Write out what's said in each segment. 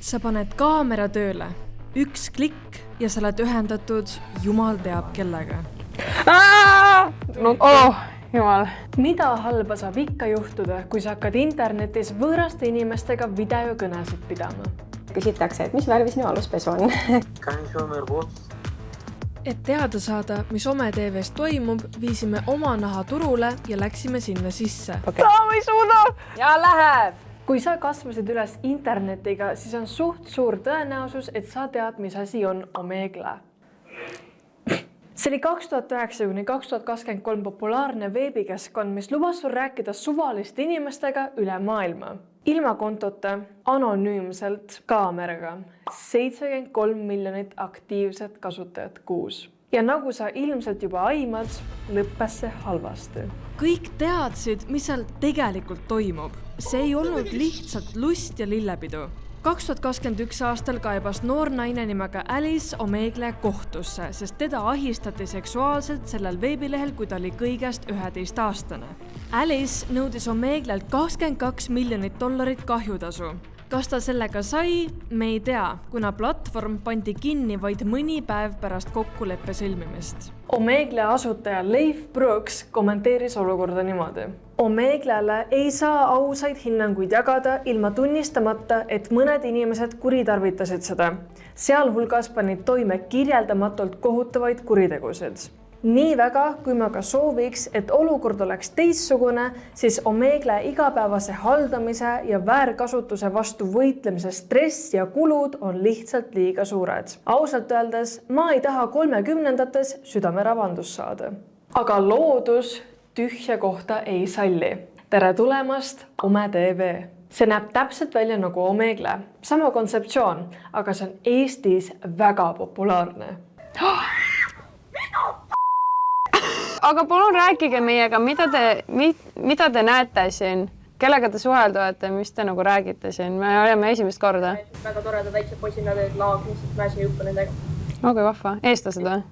Sa paned kaamera tööle, üks klikk ja sa oled ühendatud jumal teab kellega. Jumal. Mida halba saab ikka juhtuda, kui sa hakkad internetis võõraste inimestega videokõnesid pidama? Küsitakse, et mis värvi sinu aluspesu on? Et teada saada, mis Ome TV-s toimub, viisime oma naha turule ja läksime sinna sisse. Ma ei suuda! Ja läheb! Kui sa kasvasid üles internetiga, siis on suht suur tõenäosus, et sa tead, mis asi on Omegle. See oli 2009–2023 populaarne veebikeskkond, mis lubas sul rääkida suvaliste inimestega üle maailma. Ilma kontota, anonüümselt, kaameraga. 73 miljonit aktiivset kasutajat kuus. Ja nagu sa ilmselt juba aimad, lõppes see halvasti. Kõik teadsid, mis seal tegelikult toimub. See ei olnud lihtsalt lust ja lillepidu. 2021 aastal kaebas noor naine nimega Alice Omegle kohtusse, sest teda ahistati seksuaalselt sellel veebilehel, kui ta oli kõigest 11-aastane. Alice nõudis Omeglelt $22 miljonit kahjutasu. Kas ta sellega sai? Me ei tea, kuna platvorm pandi kinni vaid mõni päev pärast kokkuleppe sõlmimist. Omegle asutaja Leif Brooks kommenteeris olukorda niimoodi. Omeglele ei saa ausaid hinnanguid jagada ilma tunnistamata, et mõned inimesed kuritarvitasid seda. Sealhulgas panid toime kirjeldamatult kohutavaid kuritegusid. Nii väga, kui ma ka sooviks, et olukord oleks teistsugune, siis Omegle igapäevase haldamise ja väärkasutuse vastu võitlemise stress ja kulud on lihtsalt liiga suured. Ausalt öeldes, ma ei taha 30-ndates südameravandust saada. Aga loodus tühja kohta ei salli. Tere tulemast Ome TV. See näeb täpselt välja nagu Omegle. Sama kontseptsioon, aga see on Eestis väga populaarne. Aga palun rääkige meiega, mida te näete siin? Kellega te suhelduvate, mis te nagu räägite siin? Me oleme esimest korda. Väga toreda väikse poisina teed laagnis, et mä siin juttu nendega. Okei, vahva. Eestlased või?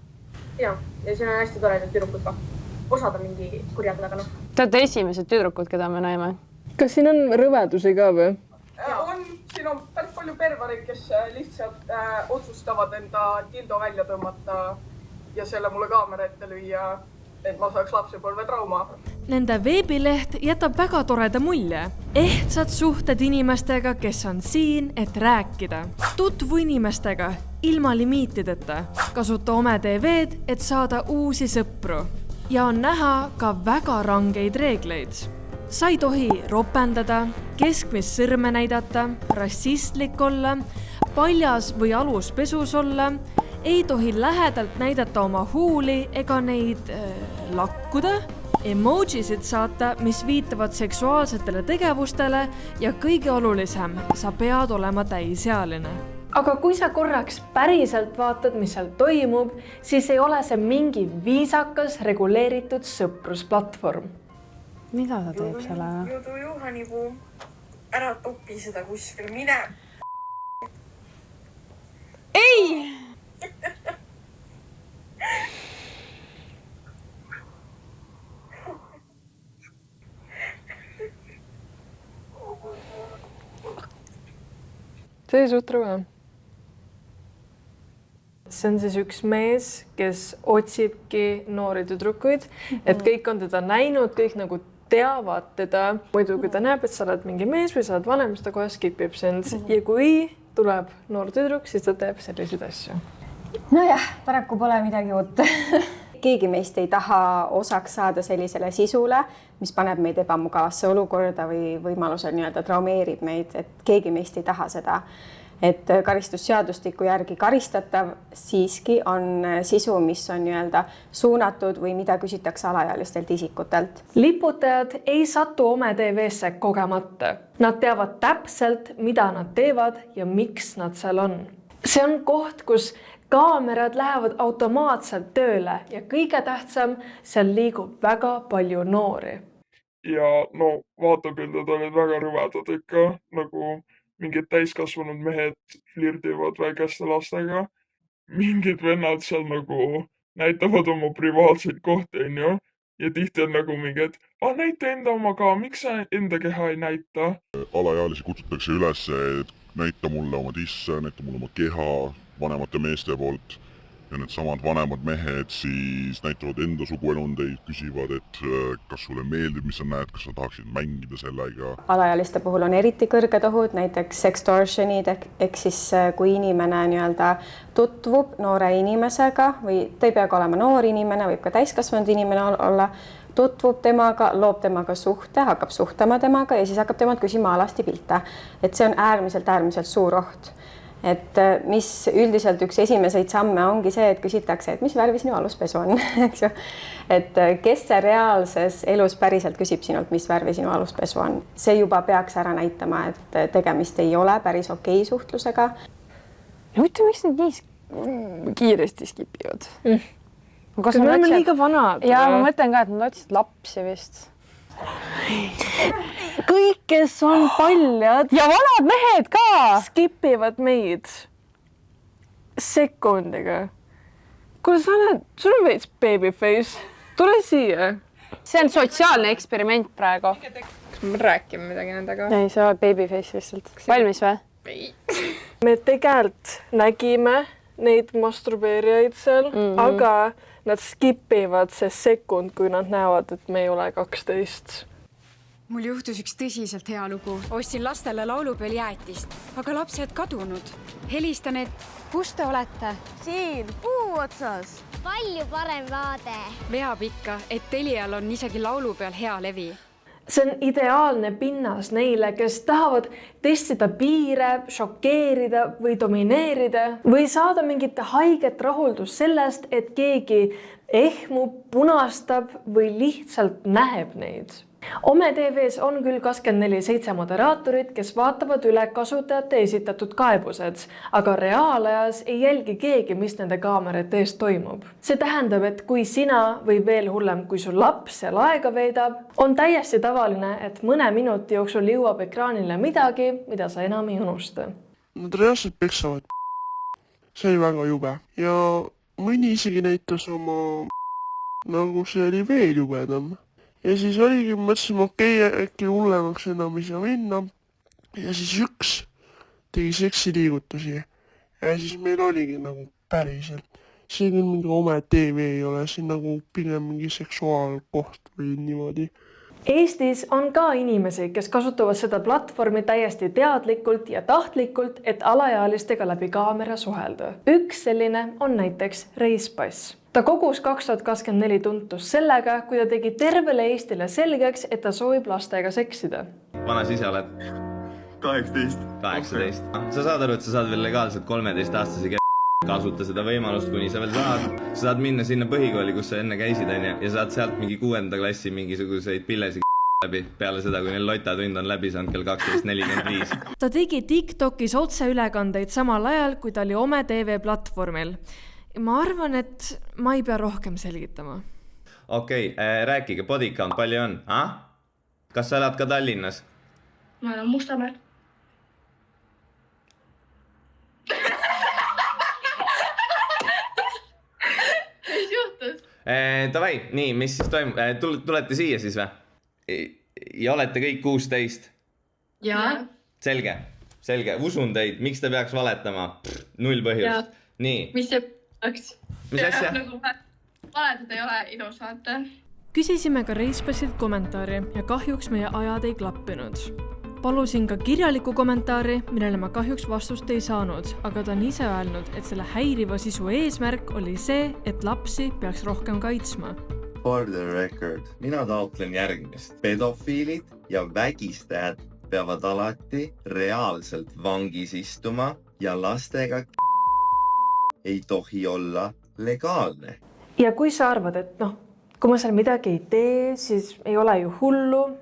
Ja siin on hästi toredad tüdrukud ka. Osad on mingi kurjad, aga noh. Te olete esimesed tüdrukud, keda me näeme. Kas siin on rõvedusi ka või? Siin on päris palju pervarid, kes lihtsalt otsustavad enda dildo välja tõmmata ja selle mulle kaamera ette lüüa, et ma saaks lapsepõlve trauma. Nende veebileht jätab väga toreda mulje. Ehtsad suhted inimestega, kes on siin, et rääkida. Tutvu inimestega, ilma limiitideta. Kasuta Ome TV-d, et saada uusi sõpru. Ja on näha ka väga rangeid reegleid. Sa ei tohi ropendada, keskmist sõrme näidata, rassistlik olla, paljas või aluspesus olla, ei tohi lähedalt näidata oma huuli ega neid lakkuda, emojisid saata, mis viitavad seksuaalsetele tegevustele ja kõige olulisem, sa pead olema täisealine. Aga kui sa korraks päriselt vaatad, mis seal toimub, siis ei ole see mingi viisakas reguleeritud sõprusplatvorm. Mida ta teeb sellega? Judu Juhanipuu, ära topi seda kuskil, mine! Ei! See ei suht rõve. See on siis üks mees, kes otsibki noori tüdrukuid, et kõik on teda näinud, kõik nagu teavad teda. Muidu, kui ta näeb, et sa oled mingi mees või sa oled vanem, siis ta kohe skipib sind. Ja kui tuleb noor tüdruk, siis ta teeb selliseid asju. Nojah, paraku pole midagi uut. Keegi meist ei taha osaks saada sellisele sisule, mis paneb meid ebamugavasse olukorda või võimalusel nii-öelda traumeerib meid, et keegi meist ei taha seda. Et karistusseadustiku järgi karistatav siiski on sisu, mis on nii-öelda suunatud või mida küsitakse alaealistelt isikutelt. Liputajad ei satu Ome TV-sse kogemata. Nad teavad täpselt, mida nad teevad ja miks nad seal on. See on koht, kus kaamerad lähevad automaatselt tööle ja kõige tähtsam, seal liigub väga palju noori. Ja no vaatapildid olid väga rõvedad ikka, nagu mingid täiskasvanud mehed flirdivad väikeste lastega. Mingid vennad seal nagu näitavad oma privaatseid kohti, ja tihti on nagu mingi, et näita enda oma ka, miks sa enda keha ei näita? Alaealisi kutsutakse üles näita mulle oma tisse, näita mulle oma keha vanemate meeste poolt ja need samad vanemad mehed siis näitavad enda suguelundeid, küsivad, et kas sulle meeldib, mis sa näed, kas sa tahaksid mängida sellega. Alaealiste puhul on eriti kõrged ohud, näiteks sextortionid ehk siis kui inimene nii-öelda tutvub noore inimesega või ta ei peagi olema noor inimene, võib ka täiskasvanud inimene olla, tutvub temaga, loob temaga suhte, hakkab suhtlema temaga ja siis hakkab temalt küsima alasti pilte. Et see on äärmiselt suur oht. Et mis üldiselt üks esimeseid samme ongi see, et küsitakse, et mis värvi sinu aluspesu on, eks ju. Et kes see reaalses elus päriselt küsib sinult, mis värvi sinu aluspesu on. See juba peaks ära näitama, et tegemist ei ole päris okei suhtlusega. Huvitav, miks need nii kiiresti skipivad? Kas me oleme liiga vanad? Ja ma mõtlen ka, et nad otsisid lapsi vist. Kõik, kes on paljad ja vanad mehed ka skipivad meid sekundiga. Kuule, sa näed, sul on veits babyface. Tule siia. See on sotsiaalne eksperiment praegu. Kas me räägime midagi nendega? Ei, see on babyface lihtsalt. Valmis või? Ei. Me tegelikult nägime neid masturbeerijaid seal, aga nad skipivad see sekund, kui nad näevad, et me ei ole 12. Mul juhtus üks tõsiselt hea lugu. Ostsin lastele laulupeol jäätist, aga lapsed kadunud. Helistan, et kus te olete? Siin, puu otsas. Palju parem vaade. Veab ikka, et Telial on isegi laulupeal hea levi. See on ideaalne pinnas neile, kes tahavad testida piire, šokeerida või domineerida või saada mingit haiget rahuldust sellest, et keegi ehmub, punastab või lihtsalt näeb neid. Ome TVs on küll 24/7 moderaatorid, kes vaatavad üle kasutajate esitatud kaebused, aga reaalajas ei jälgi keegi, mis nende kaamerate ees toimub. See tähendab, et kui sina või veel hullem, kui su laps seal aega veedab, on täiesti tavaline, et mõne minuti jooksul jõuab ekraanile midagi, mida sa enam ei unusta. Nad reaalselt peksavad. See oli väga jube ja mõni isegi näitas oma, nagu see oli veel jubedam. Ja siis oligi, mõtlesime, okei, äkki hullemaks enam ei saa minna. Ja siis üks tegi seksiliigutusi. Ja siis meil oligi nagu päriselt. See küll mingi Ome TV ei ole, siin nagu pigem mingi seksuaalkoht või niimoodi. Eestis on ka inimesi, kes kasutavad seda platvormi täiesti teadlikult ja tahtlikult, et alaealistega läbi kaamera suhelda. Üks selline on näiteks Reispass. Ta kogus 2024 tuntust sellega, kui ta tegi tervele Eestile selgeks, et ta soovib lastega seksida. Vanas ise oled? 18. 18. Sa saad aru, et sa saad veel legaalselt 13-aastase kasuta seda võimalust, kuni sa veel saad. Sa saad minna sinna põhikooli, kus sa enne käisid, ja saad sealt mingi 6. klassi mingisuguseid pillesi läbi peale seda, kui neil lotatund on läbi saanud kell 12:45. Ta tegi TikTokis otseülekandeid samal ajal, kui ta oli Ome TV platvormil. Ma arvan, et ma ei pea rohkem selgitama. Okei, rääkige, bodycount palju on? Kas sa elad ka Tallinnas? Ma olen Mustamäel. Mis juhtus? Tavai, nii, mis siis toimub? Tulete siia siis või? Ja olete kõik 16? Jaa. Selge. Usun teid. Miks te peaks valetama? Null põhjust. Nii. Mis see peaks? Mis asja? Valetud ei ole ilus vaata. Küsisime ka Reispassilt kommentaari ja kahjuks meie ajad ei klappinud. Palusin ka kirjaliku kommentaari, millele ma kahjuks vastust ei saanud, aga ta on ise öelnud, et selle häiriva sisu eesmärk oli see, et lapsi peaks rohkem kaitsma. For the record, mina taotlen järgmist. Pedofiilid ja vägistajad peavad alati reaalselt vangis istuma ja lastega ei tohi olla legaalne. Ja kui sa arvad, et kui ma seal midagi ei tee, siis ei ole ju hullu,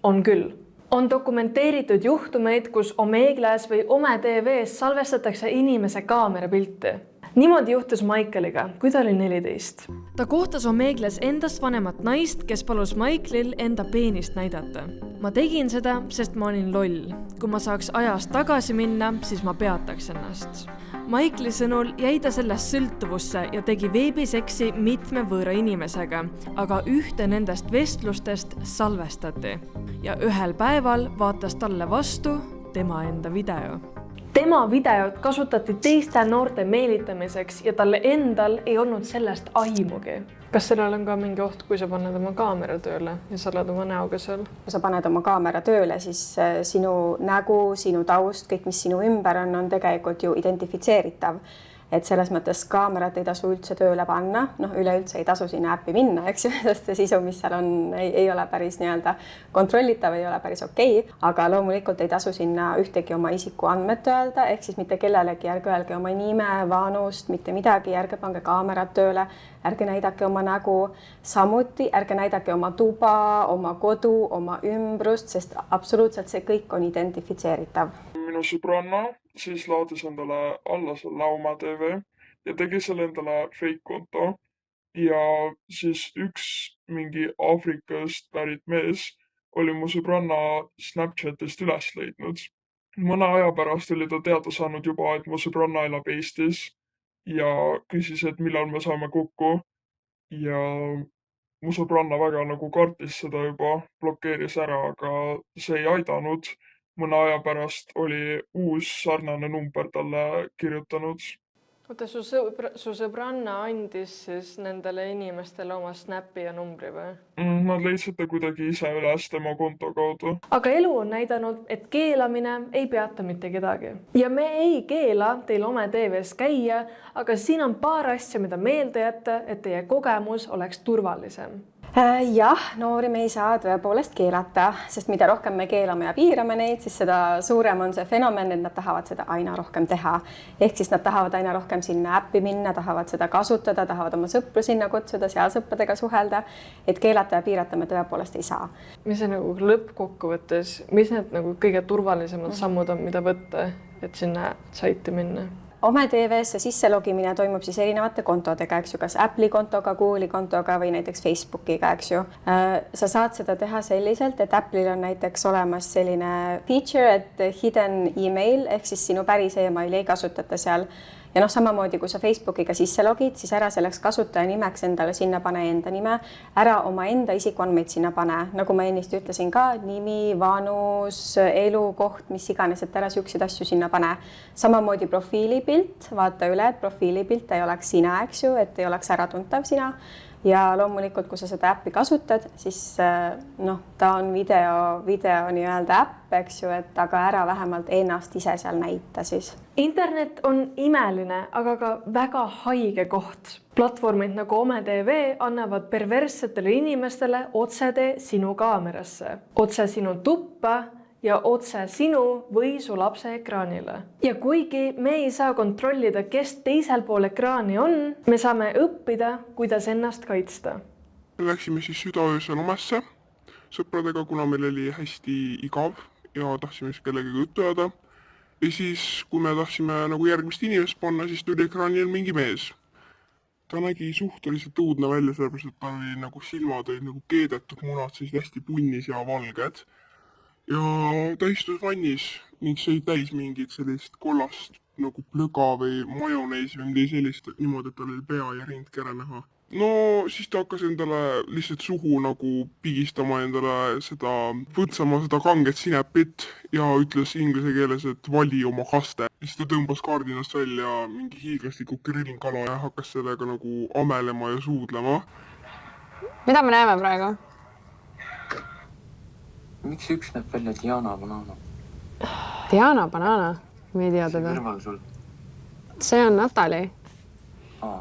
on küll. On dokumenteeritud juhtumeid, kus Omeeglas või Ome TVs salvestatakse inimese kaamerapilte. Niimoodi juhtus Michaeliga, kui ta oli 14. Ta kohtas Omeeglas endast vanemat naist, kes palus Michaelil enda peenist näidata. Ma tegin seda, sest ma olin loll. Kui ma saaks ajas tagasi minna, siis ma peataks ennast. Michaeli sõnul jäi ta sellest sõltuvusse ja tegi veebiseksi mitme võõra inimesega, aga ühte nendest vestlustest salvestati. Ja ühel päeval vaatas talle vastu tema enda video. Tema videot kasutati teiste noorte meelitamiseks ja talle endal ei olnud sellest aimugi. Kas sellel on ka mingi oht, kui sa paned oma kaamera tööle ja sa oled oma näoga seal? Kui sa paned oma kaamera tööle, siis sinu nägu, sinu taust, kõik, mis sinu ümber on tegelikult ju identifitseeritav. Et selles mõttes kaamerat ei tasu üldse tööle panna, üleüldse ei tasu sinna äppi minna, eks ju, sest see sisu, mis seal on, ei ole päris nii-öelda kontrollitav, ei ole päris okei, aga loomulikult ei tasu sinna ühtegi oma isiku andmed öelda, ehk siis mitte kellelegi ärge öelge oma nime, vanust, mitte midagi, ärge pange kaamerat tööle, ärge näidake oma nägu, samuti ärge näidake oma tuba, oma kodu, oma ümbrust, sest absoluutselt see kõik on identifitseeritav. Minu sõbranna siis laadis endale alla selle oma TV ja tegi selle endale fake konto ja siis üks mingi Aafrikast pärit mees oli mu sõbranna Snapchatist üles leidnud. Mõne aja pärast oli ta teada saanud juba, et mu sõbranna elab Eestis ja küsis, et millal me saame kokku ja mu sõbranna väga kartis seda juba, blokeeris ära, aga see ei aidanud. Mõne aja pärast oli uus sarnane number talle kirjutanud. Oota, su sõbranna andis siis nendele inimestele oma Snapi ja numbri või? Nad leidsid ta kuidagi ise üles tema konto kaudu. Aga elu on näidanud, et keelamine ei peata mitte kedagi. Ja me ei keela teil oma TV-s käia, aga siin on paar asja, mida meelde jätta, et teie kogemus oleks turvalisem. Jah, noori me ei saa tõepoolest keelata, sest mida rohkem me keelame ja piirame neid, siis seda suurem on see fenomen, et nad tahavad seda aina rohkem teha. Ehk siis nad tahavad aina rohkem sinna äppi minna, tahavad seda kasutada, tahavad oma sõpru sinna kutsuda, seal sõppedega suhelda, et keelata ja piirata me tõepoolest ei saa. Mis see lõppkokkuvõttes, mis need kõige turvalisemad sammud on, mida võtta, et sinna saiti minna? Oma TV-sse sisselogimine toimub siis erinevate kontodega, eks ju, kas Apple'i kontoga, Google'i kontoga või näiteks Facebookiga, eks ju. Sa saad seda teha selliselt, et Apple'il on näiteks olemas selline feature, et hidden email, ehk siis sinu päris emaili ei kasutata seal. Ja samamoodi, kui sa Facebookiga sisse logid, siis ära selleks kasutaja nimeks endale sinna pane enda nime, ära oma enda isikuandmeid sinna pane. Nagu ma ennist ütlesin ka, nimi, vanus, elukoht, mis iganes, et ära siukseid asju sinna pane. Samamoodi profiilipilt, vaata üle, et profiilipilt ei oleks sina, eks ju, et ei oleks äratuntav sina. Ja loomulikult, kui sa seda äppi kasutad, siis ta on video nii-öelda äpp, eks ju, et aga ära vähemalt ennast ise seal näita siis. Internet on imeline, aga ka väga haige koht. Platvormid nagu Oma TV annavad perverssetele inimestele otsede sinu kaamerasse, otse sinu tuppa ja otse sinu või su lapse ekraanile. Ja kuigi me ei saa kontrollida, kes teisel pool ekraani on, me saame õppida, kuidas ennast kaitsta. Läksime siis südaöösel omasse sõpradega, kuna meil oli hästi igav ja tahtsime kellegagi juttu ajada. Ja siis, kui me tahtsime järgmist inimest panna, siis tuli ekraanil mingi mees. Ta nägi suhteliselt õudne välja, sellepärast, et ta oli silmad olid keedetud munad, siis hästi punnis ja valged. Ja ta istus vannis ning sõi täis mingit sellist kollast plõga või majoneesi või midagi sellist niimoodi, et tal oli pea ja rindke ära näha. No siis ta hakkas endale lihtsalt suhu pigistama endale võtsama seda kanget sinepit ja ütles inglise keeles, et vali oma kaste. Siis ta tõmbas kaardinast välja mingi hiiglasliku grillkala ja hakkas sellega amelema ja suudlema. Mida me näeme praegu? Miks üks näeb välja Diana Banana? Diana Banana? Me ei tea teda. See kõrval sul. See on Natali. Aa.